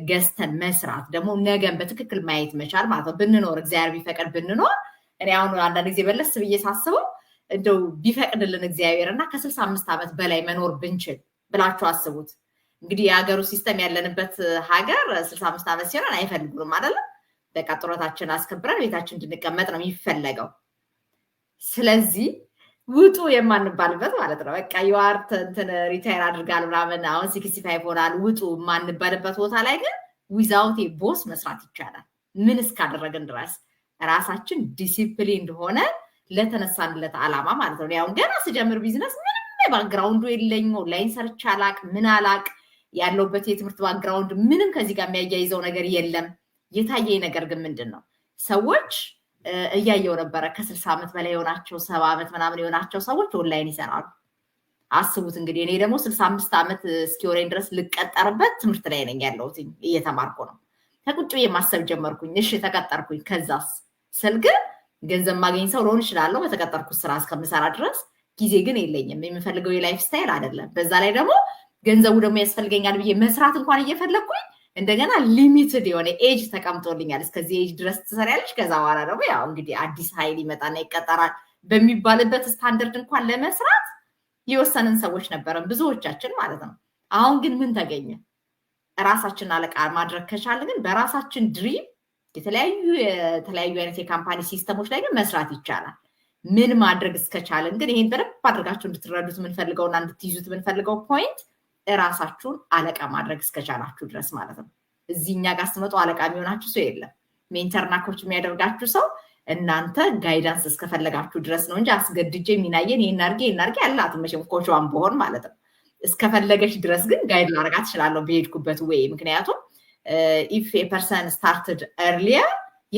ገስተን መስራት ደግሞ ነገን በትክክል ማየት መቻል ማለት ነው ብንኖር እግዚአብሔር ቢፈቅድ ብንኖር እኔ አሁን አንዳንድ ጊዜ በለስ ብዬ ሳስበው እንደው ቢፈቅድልን እግዚአብሔርና ከ65 ዓመት በላይ መኖር ብንችል ብላችሁ አስቡት እንግዲህ የሀገሩ ሲስተም ያለንበት ሀገር 65 ዓመት ሲሆን አይፈልጉም አይደል በቃ ጡረታችን አስከብረን ቤታችን እንድንቀመጥ ነው የሚፈልገው ስለዚህ ውጡ የማንባልበት ማለት ነው በቃ ይዋርት እንትን ሪታየር አድርጋል ምናምን አሁን 65 ሆናል ውጡ የማንባልበት ቦታ ላይ ግን ዊዛውት ቦስ መስራት ይቻላል ምን እስካደረግን ድረስ ራሳችን ዲሲፕሊን እንደሆነ ለተነሳንለት ዓላማ ማለት ነው ያው ገና ስጀምር ቢዝነስ ምንም ባክግራውንዱ የለኝ ኦንላይን ሰርች አላቅ ምን አላቅ ያለውበት የትምህርት ባክግራውንድ ምንም ከዚህ ጋር የሚያያይዘው ነገር የለም የታየኝ ነገር ግን ምንድነው ሰዎች እያየው ነበር ከ60 ዓመት በላይ የሆናቸው 70 ዓመት ምናምን የሆናቸው ሰዎች ኦንላይን ይሰራሉ አስቡት እንግዲህ እኔ ደግሞ 65 ዓመት እስኪወሬን ድረስ ልቀጠርበት ትምህርት ላይ ነኝ ያለሁት እየተማርኩ ነው ተቁጭ የማሰብ ጀመርኩኝ እሺ ተቀጠርኩኝ ከዛስ ስልግ ገንዘብ ማግኘት ሰው ሆኖ ይችላል በተቀጠርኩት ስራ እስከምሰራ ድረስ ጊዜ ግን የለኝም የምፈልገው የላይፍ ስታይል አይደለም በዛ ላይ ደግሞ ገንዘቡ ደግሞ ያስፈልገኛል ብዬ መስራት እንኳን እየፈለኩኝ እንደገና ሊሚትድ የሆነ ኤጅ ተቀምጦልኛል እስከዚህ ኤጅ ድረስ ትሰሪያለሽ ከዛ በኋላ ደግሞ ያው እንግዲህ አዲስ ኃይል ይመጣና ይቀጠራል በሚባልበት ስታንዳርድ እንኳን ለመስራት የወሰንን ሰዎች ነበርን ብዙዎቻችን ማለት ነው አሁን ግን ምን ተገኘ ራሳችንን አለቃ ማድረግ ከቻልን ግን በራሳችን ድሪም የተለያዩ አይነት የካምፓኒ ሲስተሞች ላይ ግን መስራት ይቻላል ምን ማድረግ እስከቻልን ግን ይሄን በደንብ አድርጋችሁ እንድትረዱት የምንፈልገውና እንድትይዙት የምንፈልገው ፖይንት ራሳችሁን አለቃ ማድረግ እስከቻላችሁ ድረስ ማለት ነው እዚህኛ ጋር ስትመጡ አለቃ የሚሆናችሁ ሰው የለም ሜንተርና ኮች የሚያደርጋችሁ ሰው እናንተ ጋይዳንስ እስከፈለጋችሁ ድረስ ነው እንጂ አስገድጄ ሚናየን ይሄን አርጌ አላትም መቼም ኮቿን በሆን ማለት ነው እስከፈለገች ድረስ ግን ጋይድ ማድረግ ትችላለሁ በሄድኩበት ወይ ምክንያቱም if a person started earlier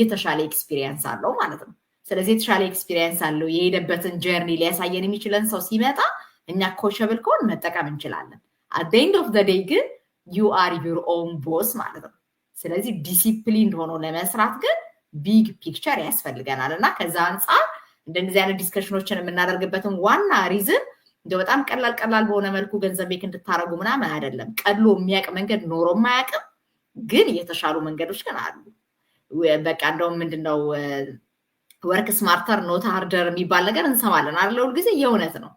የተሻለ ኤክስፒሪየንስ አለው ማለት ነው ስለዚህ የተሻለ ኤክስፒሪየንስ አለው የሄደበትን ጀርኒ ሊያሳየን የሚችለን ሰው ሲመጣ እኛ ኮቸብል ከሆን መጠቀም እንችላለን at the end of the day ግን you are your own boss ማለት ነው ስለዚህ ዲሲፕሊን ሆኖ ለመስራት ግን ቢግ ፒክቸር ያስፈልገናልና ከዛ አንፃር እንደዚህ አይነት ዲስከሽኖችን የምናደርግበትን ዋና ሪዝን እንደው በጣም ቀላል በሆነ መልኩ ገንዘብ ሜክ እንድታረጉ ምናምን አይደለም ቀድሎ የሚያቅ መንገድ ኖሮ ማያቅም ግን የተሻሉ መንገዶች ግን አሉ በቃ እንደው ምንድነው ወርክ ስማርተር ኖት ሃርደር የሚባል ነገር እንሰማለን አይደል ሁሉ ጊዜ የእውነት ነው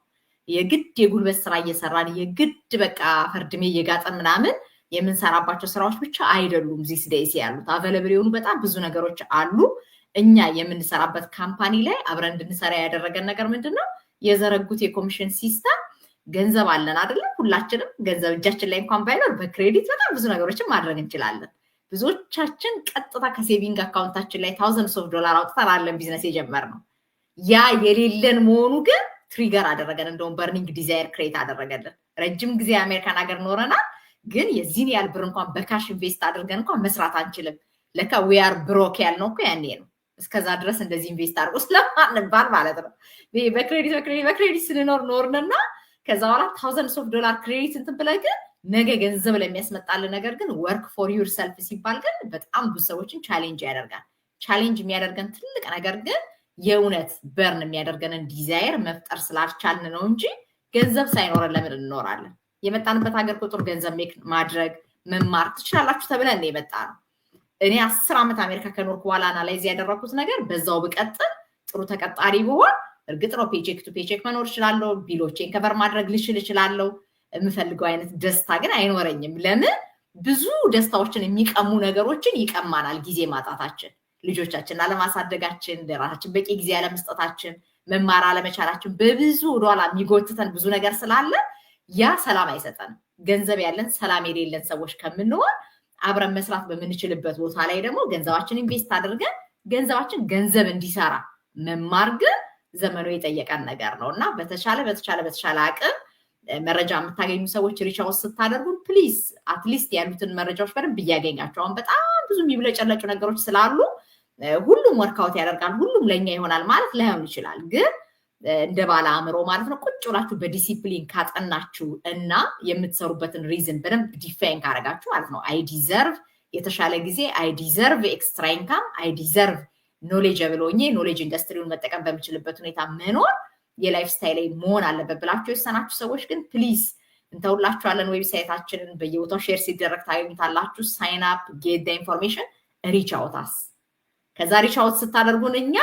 የግድ የጉልበት ስራ እየሰራን የግድ በቃ ፈርድሜ እየጋጠን ምናምን የምንሰራባቸው ስራዎች ብቻ አይደሉም ዚስ ዴይስ ያሉት አቬለብል የሆኑ በጣም ብዙ ነገሮች አሉ እኛ የምንሰራበት ካምፓኒ ላይ አብረን እንድንሰራ ያደረገን ነገር ምንድነው የዘረጉት የኮሚሽን ሲስተም ገንዘብ አለን አይደል ሁላችንም ገንዘብ እጃችን ላይ እንኳን ባይኖር በክሬዲት በጣም ብዙ ነገሮችን ማድረግ እንችላለን ብዙዎቻችን ቀጥታ ከሴቪንግ አካውንታችን ላይ thousands of dollars አውጥተን አለን ቢዝነስ የጀመርነው ያ የሌለን መሆኑ ግን ትሪገር አደረገን እንደውም በርኒንግ ዲዛይር ክሬት አደረገልን ረጅም ጊዜ አሜሪካን ሀገር ኖረናል ግን የዚህን ያህል ብር እንኳን በካሽ ኢንቨስት አድርገን እንኳን መስራት አንችልም። ለካ we are broke ያልነው እኮ ያኔ ነው። እስከዛ ድረስ እንደዚህ ኢንቨስት አድርጎ ስለማንባል ማለት ነው። በክሬዲት ስንኖር ኖርንና ከዛ በኋላ thousands of dollars ክሬዲት እንትን ብለህ ግን ነገ ገንዘብ ለሚያስመጣልን ነገር ግን work for yourself ሲባል ግን በጣም ብዙ ሰዎችን ቻሌንጅ ያደርጋል። ቻሌንጅ የሚያደርገን ትልቅ ነገር ግን የእውነት በርን የሚያደርገንን ዲዛይር መፍጠር ስላልቻልን ነው እንጂ ገንዘብ ሳይኖረን ለምን እንኖራለን? የመጣንበት ሀገር ቁጥር ገንዘብ ሜክ ማድረግ መማር ትችላላችሁ ተብለን ነው የመጣ ነው። እኔ 10 ዓመት አሜሪካ ከኖርኩ በኋላ አናላይዝ ያደረኩት ነገር በዛው ብቀጥል ጥሩ ተቀጣሪ ብሆን እርግጥ ነው ፔቼክ ቱ ፔቼክ መኖር እችላለሁ፣ ቢሎቼን ከበር ማድረግ ልችል እችላለሁ። የምፈልገው አይነት ደስታ ግን አይኖረኝም። ለምን? ብዙ ደስታዎችን የሚቀሙ ነገሮችን ይቀማናል። ጊዜ ማጣታችን፣ ልጆቻችን አለማሳደጋችን፣ ለራሳችን በቂ ጊዜ አለመስጠታችን፣ መማር አለመቻላችን በብዙ ወደኋላ የሚጎትተን ብዙ ነገር ስላለ ያ ሰላም አይሰጠንም። ገንዘብ ያለን ሰላም የሌለን ሰዎች ከምንሆን አብረን መስራት በምንችልበት ቦታ ላይ ደግሞ ገንዘባችን ኢንቨስት አድርገን ገንዘባችን ገንዘብ እንዲሰራ መማር ግን ዘመኑ የጠየቀን ነገር ነው እና በተቻለ አቅም መረጃ የምታገኙ ሰዎች ሪች አውት ስታደርጉ ፕሊዝ አትሊስት ያሉትን መረጃዎች በደንብ እያገኛቸው። አሁን በጣም ብዙ የሚብለጨለጩ ነገሮች ስላሉ ሁሉም ወርክአውት ያደርጋል፣ ሁሉም ለኛ ይሆናል ማለት ላይሆን ይችላል። ግን እንደ ባለ አእምሮ ማለት ነው ቁጭ ብላችሁ በዲሲፕሊን ካጠናችሁ እና የምትሰሩበትን ሪዝን በደንብ ዲፋይን ካረጋችሁ ማለት ነው አይ ዲዘርቭ የተሻለ ጊዜ፣ አይ ዲዘርቭ ኤክስትራ ኢንካም፣ አይ ዲዘርቭ ኖሌጅብል ሆኜ ኖሌጅ ኢንዱስትሪውን መጠቀም በምችልበት ሁኔታ መኖር የላይፍ ስታይል መሆን አለበት ብላችሁ የወሰናችሁ ሰዎች ግን ፕሊዝ እንተውላችኋለን። ዌብሳይታችንን በየቦታው ሼር ሲደረግ ታገኙታላችሁ። ሳይን አፕ ጌት ዘ ኢንፎርሜሽን ሪች አውት አስ። ከዛ ሪች አውት ስታደርጉን እኛ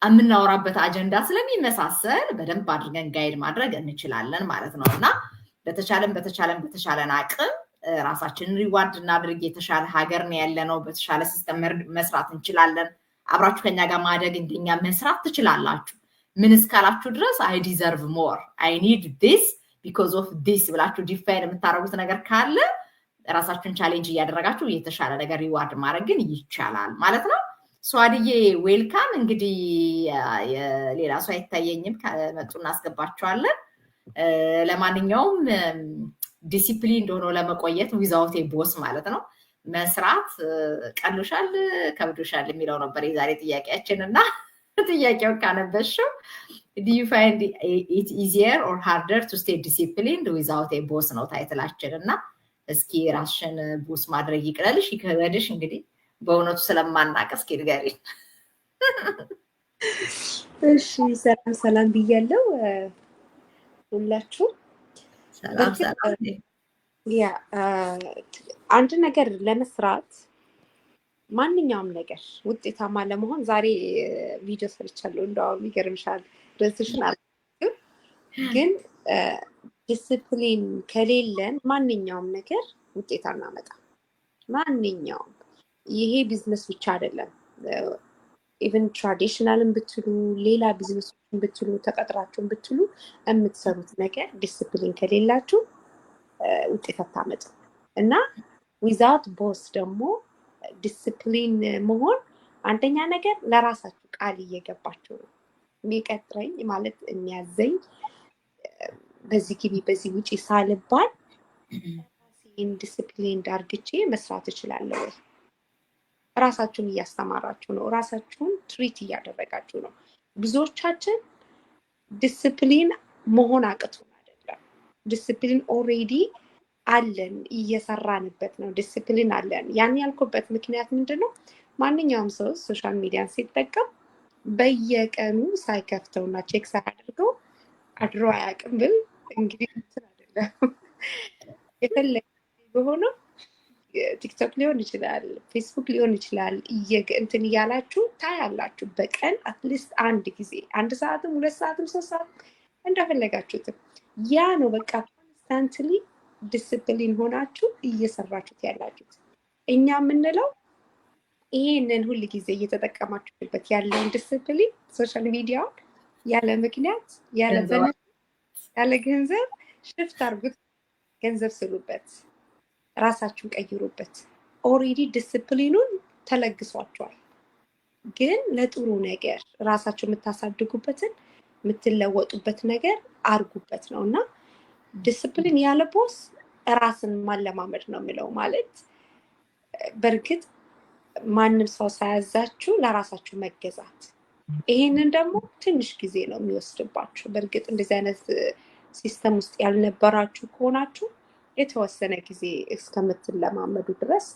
የምናወራበት አጀንዳ ስለሚመሳሰል በደንብ አድርገን ጋይድ ማድረግ እንችላለን ማለት ነው እና በተቻለን አቅም ራሳችንን ሪዋርድ እናድርግ። የተሻለ ሀገር ነው ያለነው። በተሻለ ሲስተም መስራት እንችላለን። አብራችሁ ከኛ ጋር ማደግ እንደኛ መስራት ትችላላችሁ። ምን እስካላችሁ ድረስ አይ ዲዘርቭ ሞር፣ አይ ኒድ ዲስ ቢኮዝ ኦፍ ዲስ ብላችሁ ዲፋይን የምታደርጉት ነገር ካለ ራሳችሁን ቻሌንጅ እያደረጋችሁ የተሻለ ነገር ሪዋርድ ማድረግ ግን ይቻላል ማለት ነው። ሷድዬ ዌልካም። እንግዲህ ሌላ ሰው አይታየኝም፣ ከመጡ እናስገባቸዋለን። ለማንኛውም ዲሲፕሊን እንደሆነ ለመቆየት ዊዛውት ቦስ ማለት ነው መስራት ቀሎሻል ከብዶሻል የሚለው ነበር የዛሬ ጥያቄያችን እና ጥያቄው ካነበሽው do you find it easier or harder to stay disciplined without a boss ነው ታይትላችን እና እስኪ ራስሽን ቦስ ማድረግ ይቅለልሽ ይከበድሽ እንግዲህ በእውነቱ ስለማናቀ እስኪ ንገሪን። እሺ ሰላም ብያለሁ ሁላችሁ። ሰላም ያ አንድ ነገር ለመስራት ማንኛውም ነገር ውጤታማ ለመሆን ዛሬ ቪዲዮ ሰርቻለሁ። እንደው ይገርምሻል ሬዚሽን አልኩኝ። ግን ዲሲፕሊን ከሌለን ማንኛውም ነገር ውጤት አናመጣም። ማንኛውም ይሄ ቢዝነስ ብቻ አይደለም። ኢቭን ትራዲሽናልን ብትሉ ሌላ ቢዝነሶችን ብትሉ ተቀጥራችሁን ብትሉ የምትሰሩት ነገር ዲሲፕሊን ከሌላችሁ ውጤት አታመጡም እና ዊዛውት ቦስ ደግሞ ዲሲፕሊን መሆን አንደኛ ነገር ለራሳችሁ ቃል እየገባችሁ ነው። የሚቀጥረኝ ማለት የሚያዘኝ በዚህ ግቢ በዚህ ውጪ ሳልባል ራሴን ዲሲፕሊን ዳርግቼ መስራት እችላለሁ ወይ? ራሳችሁን እያስተማራችሁ ነው። ራሳችሁን ትሪት እያደረጋችሁ ነው። ብዙዎቻችን ዲሲፕሊን መሆን አቅቶን አይደለም። ዲሲፕሊን ኦልሬዲ አለን፣ እየሰራንበት ነው። ዲሲፕሊን አለን። ያን ያልኩበት ምክንያት ምንድነው? ማንኛውም ሰው ሶሻል ሚዲያን ሲጠቀም በየቀኑ ሳይከፍተውና ቼክ ሳያደርገው አድሮ አያውቅም ብል እንግዲህ እንትን አይደለም። የፈለገ በሆነው ቲክቶክ ሊሆን ይችላል፣ ፌስቡክ ሊሆን ይችላል። እንትን እያላችሁ ታያላችሁ። በቀን አትሊስት አንድ ጊዜ 1 ሰዓትም 2 ሰዓትም 3 ሰዓት እንደፈለጋችሁትም ያ ነው በቃ ኮንስታንትሊ ዲሲፕሊን ሆናችሁ እየሰራችሁት ያላችሁት። እኛ የምንለው ይሄንን ሁሉ ጊዜ እየተጠቀማችሁበት ያለውን ዲሲፕሊን ሶሻል ሚዲያውን ያለ ምክንያት ያለ ገንዘብ ሽፍት አድርጉት፣ ገንዘብ ስሉበት፣ ራሳችሁን ቀይሩበት። ኦልሬዲ ዲሲፕሊኑን ተለግሷችኋል። ግን ለጥሩ ነገር ራሳችሁ የምታሳድጉበትን የምትለወጡበት ነገር አርጉበት ነው እና ዲሲፕሊን ያለ ቦስ ራስን ማለማመድ ነው የሚለው ማለት በርግጥ ማንም ሰው ሳያዛችሁ ለራሳችሁ መገዛት ይሄንን ደግሞ ትንሽ ጊዜ ነው የሚወስድባችሁ በርግጥ እንደዚህ አይነት ሲስተም ውስጥ ያልነበራችሁ ከሆናችሁ የተወሰነ ጊዜ እስከምትለማመዱ ድረስ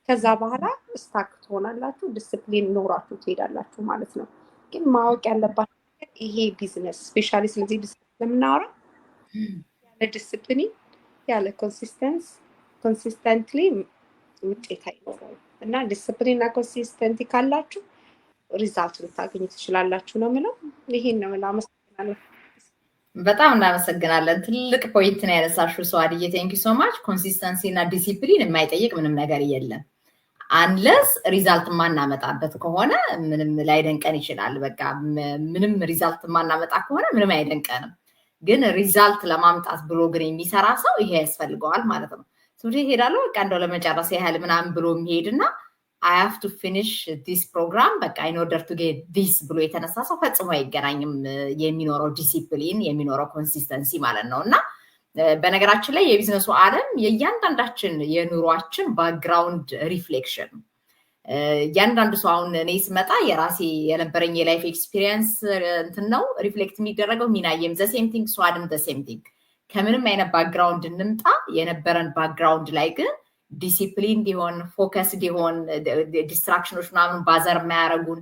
ከዛ በኋላ ስታክ ትሆናላችሁ ዲሲፕሊን ኖራችሁ ትሄዳላችሁ ማለት ነው ግን ማወቅ ያለባችሁ ይሄ ቢዝነስ ስፔሻሊ ስለዚህ ቢዝነስ ለምናወራ ያለ ዲሲፕሊን ያለ ኮንሲስተንትሊ ውጤት አይኖረውም እና ዲሲፕሊን እና ኮንሲስተንሲ ካላችሁ ሪዛልት ልታገኙ ትችላላችሁ ነው የምለው ይሄን ነው አመሰግናለሁ በጣም እናመሰግናለን ትልቅ ፖይንት ነው ያነሳሽው ሰዋድዬ ቴንክ ዩ ሶ ማች ኮንሲስተንሲ እና ዲሲፕሊን የማይጠይቅ ምንም ነገር የለም አንለስ ሪዛልት ማናመጣበት ከሆነ ምንም ላይደንቀን ይችላል በቃ ምንም ሪዛልት ማናመጣ ከሆነ ምንም አይደንቀንም ግን ሪዛልት ለማምጣት ብሎ ግን የሚሰራ ሰው ይሄ ያስፈልገዋል ማለት ነው ስለዚህ ሄዳለው በቃ እንደው ለመጨረስ ያህል ምናምን ብሎ የሚሄድና I have to finish this program በቃ in order to get this ብሎ የተነሳ ሰው ፈጽሞ አይገናኝም የሚኖረው ዲሲፕሊን የሚኖረው ኮንሲስተንሲ ማለት ነውና በነገራችን ላይ የቢዝነሱ ዓለም የእያንዳንዳችን የኑሯችን ባክግራውንድ ሪፍሌክሽን ያንዳንዱ ሰው አሁን እኔ ስመጣ የራሴ የነበረኝ የላይፍ ኤክስፒሪየንስ እንትን ነው ሪፍሌክት የሚደረገው ሚናየም ዘ ሴም ቲንግ ስዋድም ዘ ሴም ቲንግ ከምንም አይነት ባክግራውንድ እንምጣ የነበረን ባክግራውንድ ላይ ግን ዲሲፕሊን ዲሆን ፎከስ ዲሆን ዲስትራክሽኖች ምናምን ባዘር ማያረጉን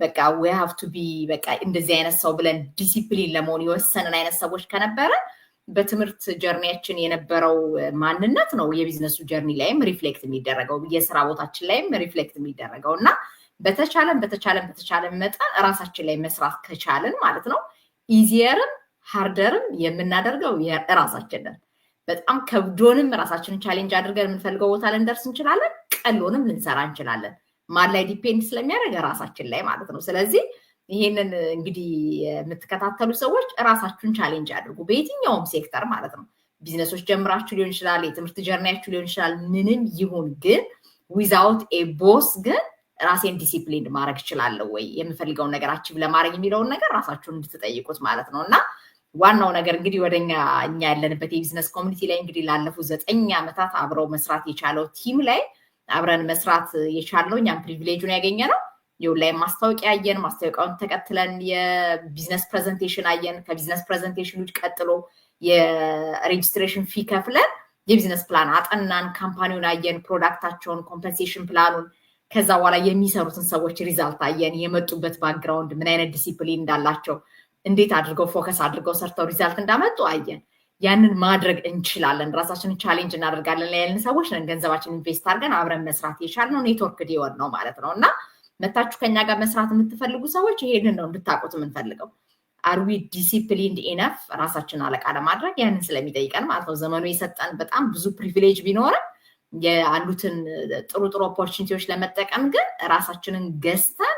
በቃ we have to be በቃ እንደዚህ አይነት ሰው ብለን ዲሲፕሊን ለመሆን የወሰንን አይነት ሰዎች ከነበረ በትምህርት ጀርኒያችን የነበረው ማንነት ነው የቢዝነሱ ጀርኒ ላይም ሪፍሌክት የሚደረገው የሥራ ቦታችን ላይም ሪፍሌክት የሚደረገውና በተቻለን መጠን ራሳችን ላይ መስራት ከቻለን ማለት ነው ኢዚየርም ሃርደርም የምናደርገው የራሳችንን በጣም ከብዶንም ራሳችንን ቻሌንጅ አድርገን የምንፈልገው ቦታ ልንደርስ እንችላለን ቀሎንም ልንሰራ እንችላለን ማን ላይ ዲፔንድ ስለሚያደርግ ራሳችን ላይ ማለት ነው ስለዚህ ይሄንን እንግዲህ የምትከታተሉ ሰዎች ራሳችሁን ቻሌንጅ አድርጉ በየትኛውም ሴክተር ማለት ነው ቢዝነሶች ጀምራችሁ ሊሆን ይችላል የትምህርት ጀርኒያችሁ ሊሆን ይችላል ምንም ይሁን ግን without a boss ግን ራሴን ዲሲፕሊን ማድረግ ይችላል ወይ የምፈልገው ነገር አቺቭ ለማድረግ የሚለው ነገር ራሳችሁን እንድትጠይቁት ማለት ነውና ዋናው ነገር እንግዲህ ወደኛ እኛ ያለንበት የቢዝነስ ኮሚኒቲ ላይ እንግዲህ ላለፉ 9 ዓመታት አብረው መስራት የቻለው ቲም ላይ አብረን መስራት የቻለው እኛም ፕሪቪሌጁን ያገኘነው የኦንላይ ማስታወቂያ አየን ማስታወቂያውን ተከትለን የቢዝነስ ፕሬዘንቴሽን አየን ከቢዝነስ ፕሬዘንቴሽኑ ቀጥሎ የሬጅስትሬሽን ፊ ከፍለን የቢዝነስ ፕላን አጠናን ካምፓኒውን አየን ፕሮዳክታቸውን ኮምፐንሴሽን ፕላኑን ከዛ በኋላ የሚሰሩትን ሰዎች ሪዛልት አየን የመጡበት ባክግራውንድ ምን አይነት ዲሲፕሊን እንዳላቸው እንዴት አድርገው ፎከስ አድርገው ሰርተው ሪዛልት እንዳመጡ አየን ያንን ማድረግ እንችላለን ራሳችንን ቻሌንጅ እናደርጋለን ያለን ሰዎች ነን ገንዘባችንን ኢንቨስት አድርገን አብረን መስራት የቻልነው ኔትወርክ ዲወር ነው ማለት ነውና መታችሁ ከኛ ጋር መስራት የምትፈልጉ ሰዎች ይሄንን ነው እንድታቁት የምንፈልገው are we disciplined enough ራሳችንን አለቃ ለማድረግ ያንን ስለሚጠይቀን ማለት ነው ዘመኑ የሰጠን በጣም ብዙ ፕሪቪሌጅ ቢኖርም ያሉትን ጥሩ ኦፖርቹኒቲዎች ለመጠቀም ግን ራሳችንን ገዝተን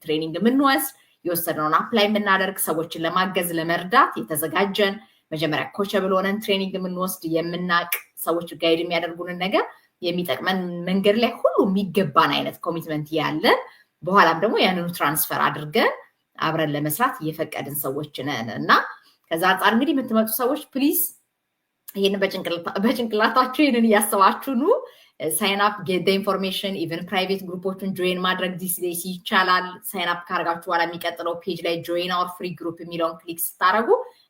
ትሬኒንግ የምንወስድ የወሰድነውን አፕላይ የምናደርግ ሰዎችን ለማገዝ ለመርዳት የተዘጋጀን መጀመሪያ ኮቸብል ሆነን ትሬኒንግ የምንወስድ የምናቅ ሰዎች ጋይድ የሚያደርጉንን ነገር የሚጠቅመን መንገድ ላይ ሁሉ የሚገባን አይነት ኮሚትመንት ያለን በኋላም ደግሞ ያንኑ ትራንስፈር አድርገን አብረን ለመስራት እየፈቀድን ሰዎች ነን እና ከዛ አንፃር እንግዲህ የምትመጡ ሰዎች ፕሊዝ ይሄን በጭንቅላታችሁ ይሄንን ያስተዋችሁ ነው sign up get the information even private ግሩፖችን join ማድረግ this days ይቻላል sign up ካርጋችሁ በኋላ የሚቀጥለው ፔጅ ላይ join our free group የሚለውን ክሊክ ስታረጉ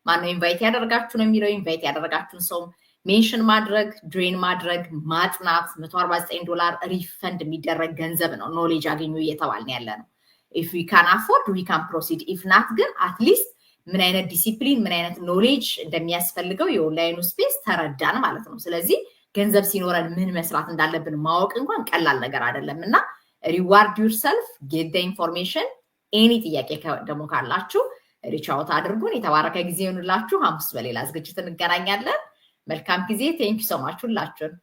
ማነው ኢንቫይት ያደርጋችሁ ነው የሚለው ኢንቫይት ያደርጋችሁን ሰው ሜንሽን ማድረግ join ማድረግ ማጥናት $149 ሪፈንድ የሚደረግ ገንዘብ ነው ኖሌጅ አገኙ እየተባልን ያለነው if we can afford we can proceed if not ግን at least ምን አይነት ዲሲፕሊን ምን አይነት ኖሌጅ እንደሚያስፈልገው የኦንላይኑ ስፔስ ተረዳን ማለት ነው ስለዚህ ገንዘብ ሲኖረን ምን መስራት እንዳለብን ማወቅ እንኳን ቀላል ነገር አይደለምና reward yourself get the information any ጥያቄ ደግሞ ካላችሁ ሪች አውት አድርጉን የተባረከ ጊዜ ይሁንላችሁ ሐሙስ በሌላ ዝግጅት እንገናኛለን መልካም ጊዜ thank you so much ሁላችሁም